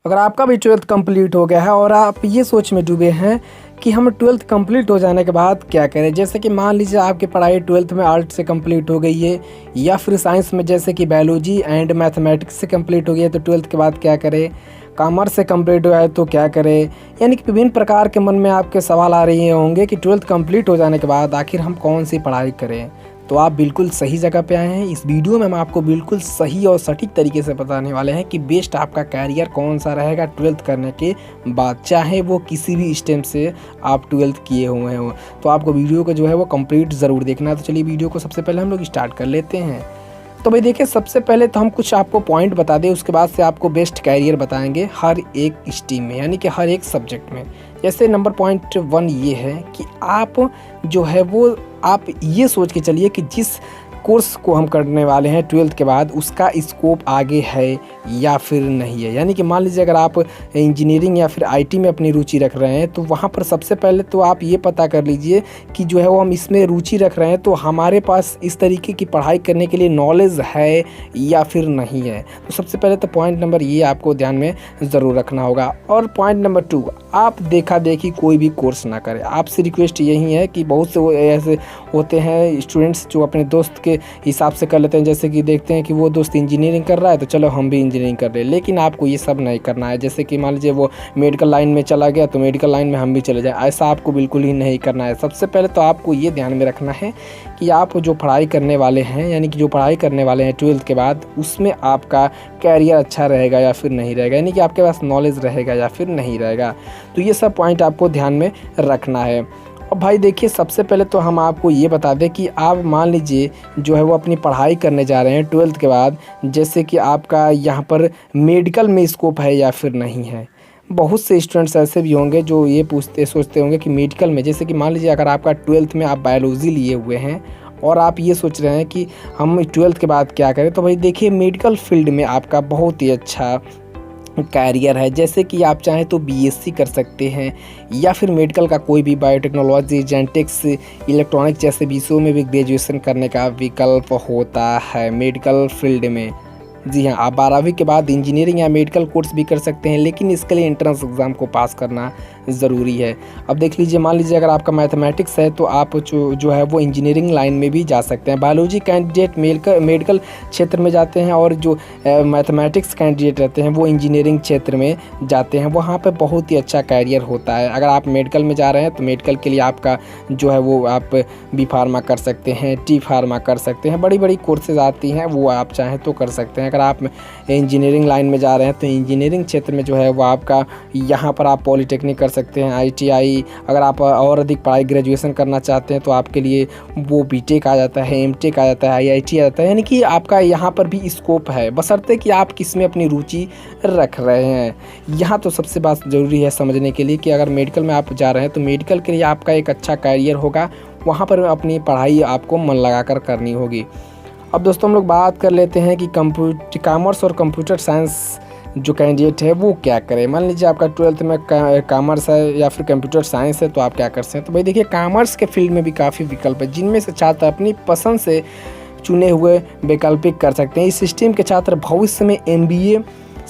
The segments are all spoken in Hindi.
अगर आपका भी 12th कंप्लीट हो गया है और आप ये सोच में डूबे हैं कि हम 12th कंप्लीट हो जाने के बाद क्या करें, जैसे कि मान लीजिए आपकी पढ़ाई 12th में आर्ट से कंप्लीट हो गई है या फिर साइंस में जैसे कि बायोलॉजी एंड मैथमेटिक्स से कंप्लीट हो गई है, तो 12th के बाद क्या करें। कॉमर्स से कंप्लीट हुआ है तो क्या करें। यानी कि विभिन्न प्रकार के मन में आपके सवाल आ रहे होंगे कि 12th कंप्लीट हो जाने के बाद आखिर हम कौन सी पढ़ाई करें। तो आप बिल्कुल सही जगह पे आए हैं। इस वीडियो में हम आपको बिल्कुल सही और सटीक तरीके से बताने वाले हैं कि बेस्ट आपका कैरियर कौन सा रहेगा 12th करने के बाद, चाहे वो किसी भी स्टेम से आप 12th किए हुए हों। तो आपको वीडियो को जो है वो कंप्लीट ज़रूर देखना है। तो चलिए वीडियो को सबसे पहले हम लोग स्टार्ट कर लेते हैं। तो भाई देखिए, सबसे पहले तो हम कुछ आपको पॉइंट बता दें, उसके बाद से आपको बेस्ट कैरियर बताएंगे हर एक स्ट्रीम में, यानी कि हर एक सब्जेक्ट में। जैसे नंबर पॉइंट 1 ये है कि आप जो है वो आप ये सोच के चलिए कि जिस कोर्स को हम करने वाले हैं 12th के बाद उसका स्कोप आगे है या फिर नहीं है। यानी कि मान लीजिए अगर आप इंजीनियरिंग या फिर आईटी में अपनी रुचि रख रहे हैं तो वहाँ पर सबसे पहले तो आप ये पता कर लीजिए कि जो है वो हम इसमें रुचि रख रहे हैं तो हमारे पास इस तरीके की पढ़ाई करने के लिए नॉलेज है या फिर नहीं है। तो सबसे पहले तो पॉइंट नंबर ये आपको ध्यान में ज़रूर रखना होगा। और पॉइंट नंबर 2, आप देखा देखी कोई भी कोर्स ना करें। आपसे रिक्वेस्ट यही है कि बहुत से ऐसे होते हैं स्टूडेंट्स जो अपने दोस्त के हिसाब से कर लेते हैं, जैसे कि देखते हैं कि वो दोस्त इंजीनियरिंग कर रहा है तो चलो हम भी इंजीनियरिंग कर रहे हैं। लेकिन आपको ये सब नहीं करना है। जैसे कि मान लीजिए वो मेडिकल लाइन में चला गया तो मेडिकल लाइन में हम भी चले जाएं, ऐसा आपको बिल्कुल ही नहीं करना है। सबसे पहले तो आपको ये ध्यान में रखना है कि आप जो पढ़ाई करने वाले हैं, यानी कि जो पढ़ाई करने वाले हैं 12th के बाद, उसमें आपका कैरियर अच्छा रहेगा या फिर नहीं रहेगा, यानी कि आपके पास नॉलेज रहेगा या फिर नहीं रहेगा। तो ये सब पॉइंट आपको ध्यान में रखना है। अब भाई देखिए, सबसे पहले तो हम आपको ये बता दें कि आप मान लीजिए जो है वो अपनी पढ़ाई करने जा रहे हैं 12th के बाद, जैसे कि आपका यहाँ पर मेडिकल में स्कोप है या फिर नहीं है। बहुत से स्टूडेंट्स ऐसे भी होंगे जो ये सोचते होंगे कि मेडिकल में, जैसे कि मान लीजिए अगर आपका 12th में आप बायोलॉजी लिए हुए हैं और आप ये सोच रहे हैं कि हम 12th के बाद क्या करें, तो भाई देखिए मेडिकल फील्ड में आपका बहुत ही अच्छा कैरियर है। जैसे कि आप चाहें तो बीएससी कर सकते हैं या फिर मेडिकल का कोई भी बायोटेक्नोलॉजी, जेनेटिक्स, इलेक्ट्रॉनिक जैसे विषयों में भी ग्रेजुएशन करने का विकल्प होता है मेडिकल फील्ड में। जी हाँ, आप 12वीं के बाद इंजीनियरिंग या मेडिकल कोर्स भी कर सकते हैं, लेकिन इसके लिए एंट्रेंस एग्ज़ाम को पास करना ज़रूरी है। अब देख लीजिए, मान लीजिए अगर आपका मैथमेटिक्स है तो आप जो है वो इंजीनियरिंग लाइन में भी जा सकते हैं। बायोलॉजी कैंडिडेट मेडिकल क्षेत्र में जाते हैं और जो मैथमेटिक्स कैंडिडेट रहते हैं वो इंजीनियरिंग क्षेत्र में जाते हैं। वहाँ पर बहुत ही अच्छा कैरियर होता है। अगर आप मेडिकल में जा रहे हैं तो मेडिकल के लिए आपका जो है वो आप बी फार्मा कर सकते हैं, टी फार्मा कर सकते हैं, बड़ी बड़ी कोर्सेज आती हैं वो आप चाहें तो कर सकते हैं। अगर आप इंजीनियरिंग लाइन में जा रहे हैं तो इंजीनियरिंग क्षेत्र में जो है वो आपका यहाँ पर आप पॉलीटेक्निक कर सकते हैं, आईटीआई। अगर आप और अधिक पढ़ाई ग्रेजुएशन करना चाहते हैं तो आपके लिए वो बीटेक आ जाता है, एमटेक आ जाता है, आईआईटी आ जाता है। यानी कि आपका यहाँ पर भी स्कोप है, बशर्ते कि आप किस में अपनी रुचि रख रहे हैं। यहाँ तो सबसे बात ज़रूरी है समझने के लिए कि अगर मेडिकल में आप जा रहे हैं तो मेडिकल के लिए आपका एक अच्छा कैरियर होगा, वहाँ पर अपनी पढ़ाई आपको मन लगाकर करनी होगी। अब दोस्तों हम लोग बात कर लेते हैं कि कॉमर्स और कंप्यूटर साइंस जो कैंडिडेट है वो क्या करें। मान लीजिए आपका 12th में कॉमर्स है या फिर कंप्यूटर साइंस है तो आप क्या कर सकते हैं। तो भाई देखिए, कॉमर्स के फील्ड में भी काफ़ी विकल्प है, जिनमें से छात्र अपनी पसंद से चुने हुए वैकल्पिक कर सकते हैं। इस सिस्टम के छात्र भविष्य में MBA,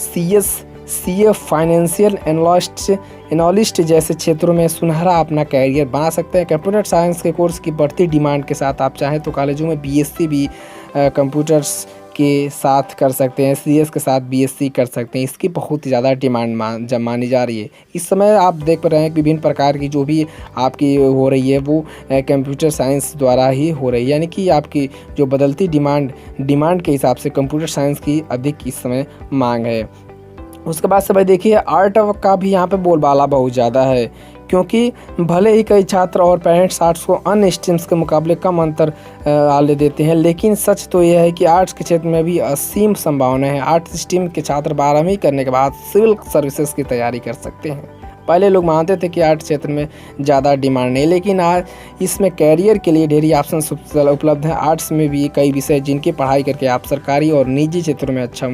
CS, CA, financial analyst जैसे क्षेत्रों में सुनहरा अपना कैरियर बना सकते हैं। कंप्यूटर साइंस के कोर्स की बढ़ती डिमांड के साथ आप चाहें तो कॉलेजों में BSc भी कंप्यूटर्स के साथ कर सकते हैं, CS के साथ BSc कर सकते हैं। इसकी बहुत ही ज़्यादा डिमांड मानी जा रही है। इस समय आप देख पा रहे हैं कि विभिन्न प्रकार की जो भी आपकी हो रही है वो कंप्यूटर साइंस द्वारा ही हो रही है। यानी कि आपकी जो बदलती डिमांड के हिसाब से कंप्यूटर साइंस की अधिक इस समय मांग है। उसके बाद से भाई देखिए, आर्ट का भी यहाँ पे बोलबाला बहुत ज़्यादा है, क्योंकि भले ही कई छात्र और पेरेंट्स आर्ट्स को अन्य स्ट्रीम्स के मुकाबले कम अंतर आले देते हैं, लेकिन सच तो यह है कि आर्ट्स के क्षेत्र में भी असीम संभावना है। आर्ट्स स्ट्रीम के छात्र 12वीं करने के बाद सिविल सर्विसेज की तैयारी कर सकते हैं। पहले लोग मानते थे कि आर्ट क्षेत्र में ज़्यादा डिमांड नहीं, लेकिन आज इसमें कैरियर के लिए ढेरी ऑप्शन उपलब्ध हैं। आर्ट्स में भी कई विषय जिनकी पढ़ाई करके आप सरकारी और निजी क्षेत्रों में अच्छा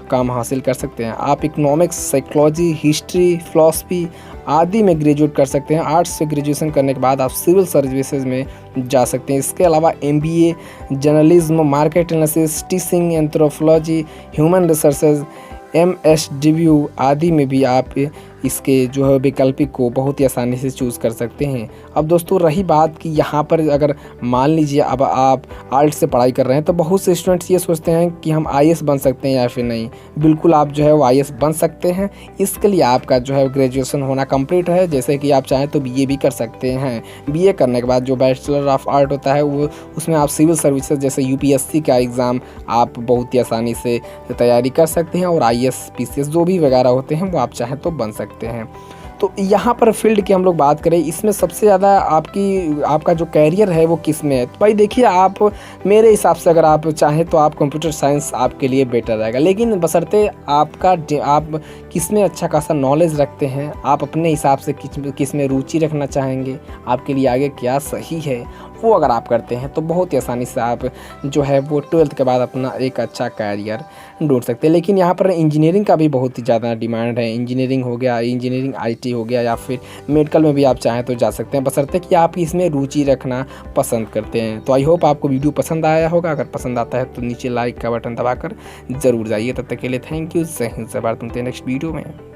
काम हासिल कर सकते हैं। आप इकोनॉमिक्स, साइकोलॉजी, हिस्ट्री, फिलॉसफी आदि में ग्रेजुएट कर सकते हैं। आर्ट्स से ग्रेजुएशन करने के बाद आप सिविल सर्विसेज में जा सकते हैं। इसके अलावा MBA, journalism, market analysis, teaching, anthropology, human resources MSW आदि में भी आप इसके जो है वैकल्पिक को बहुत ही आसानी से चूज़ कर सकते हैं। अब दोस्तों रही बात कि यहाँ पर अगर मान लीजिए अब आप आर्ट्स से पढ़ाई कर रहे हैं तो बहुत से स्टूडेंट्स ये सोचते हैं कि हम IAS बन सकते हैं या फिर नहीं। बिल्कुल आप जो है वो IAS बन सकते हैं। इसके लिए आपका जो है ग्रेजुएशन होना कंप्लीट है। जैसे कि आप चाहें तो BA भी कर सकते हैं। BA करने के बाद जो बैचलर ऑफ आर्ट होता है वो उसमें आप सिविल सर्विसेज जैसे UPSC का एग्ज़ाम आप बहुत ही आसानी से तैयारी कर सकते हैं और IAS PCS जो भी वगैरह होते हैं वो आप चाहें तो बन सकते हैं। तो यहाँ पर फील्ड की हम लोग बात करें, इसमें सबसे ज़्यादा आपका जो कैरियर है वो किस में है। तो भाई देखिए, आप मेरे हिसाब से अगर आप चाहें तो आप कंप्यूटर साइंस आपके लिए बेटर रहेगा, लेकिन बशर्ते आप किस में अच्छा खासा नॉलेज रखते हैं, आप अपने हिसाब से किस में रुचि रखना चाहेंगे, आपके लिए आगे क्या सही है वो अगर आप करते हैं तो बहुत ही आसानी से आप जो है वो 12th के बाद अपना एक अच्छा कैरियर ढूंढ सकते हैं। लेकिन यहाँ पर इंजीनियरिंग का भी बहुत ही ज़्यादा डिमांड है। इंजीनियरिंग हो गया, इंजीनियरिंग IT हो गया, या फिर मेडिकल में भी आप चाहें तो जा सकते हैं, बशर्ते कि आप इसमें रुचि रखना पसंद करते हैं। तो आई होप आपको वीडियो पसंद आया होगा। अगर पसंद आता है तो नीचे लाइक का बटन दबाकर ज़रूर जाइए। तब तक के लिए थैंक यू। जय हिंद। से बात सुनते हैं नेक्स्ट वीडियो में।